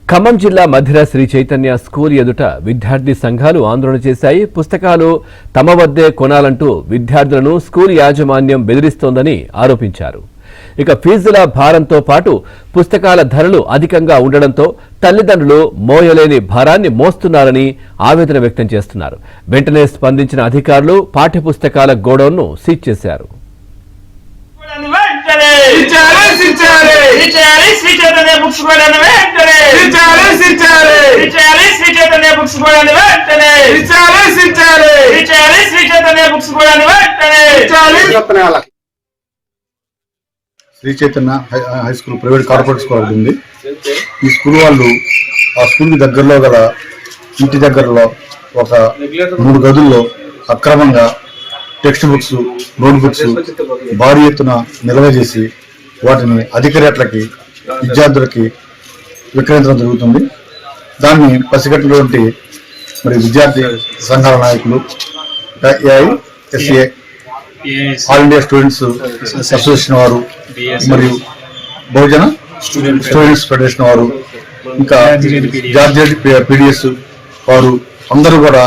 ఖమ్మం జిల్లా మధిర శ్రీ చైతన్య స్కూల్ ఎదుట విద్యార్థి సంఘాలు ఆందోళన చేశాయి. పుస్తకాలు తమ వద్దే కొనాలంటూ విద్యార్థులను స్కూల్ యాజమాన్యం బెదిరిస్తోందని ఆరోపించారు. ఇక ఫీజుల భారంతో పాటు పుస్తకాల ధరలు అధికంగా ఉండడంతో తల్లిదండ్రులు మోయలేని భారాన్ని మోస్తున్నారని ఆవేదన వ్యక్తం చేస్తున్నారు. వెంటనే స్పందించిన అధికారులు పాఠ్యపుస్తకాల గోడౌన్ను సీజ్ చేశారు. Sri Chaitanya high school private corporate school ఉంది. ఈ స్కూల్ వాళ్ళు ఆ స్కూల్ దగ్గరలో గల ఇంటి దగ్గరలో ఒక 3 గదుల్లో అక్రమంగా టెక్స్ట్ బుక్స్, నోట్ బుక్స్ భారీ ఎత్తున నిల్వ చేసి వాటిని అధిక రేట్లకి విద్యార్థులకి విక్రయించడం జరుగుతుంది. దాన్ని పసిగట్టినటువంటి మరి విద్యార్థి సంఘాల నాయకులు AISA all India students association వారు మరియు బహుజన స్టూడెంట్స్ ఫెడరేషన్ వారు ఇంకా జార్జియా పీడిఎస్ వారు అందరూ కూడా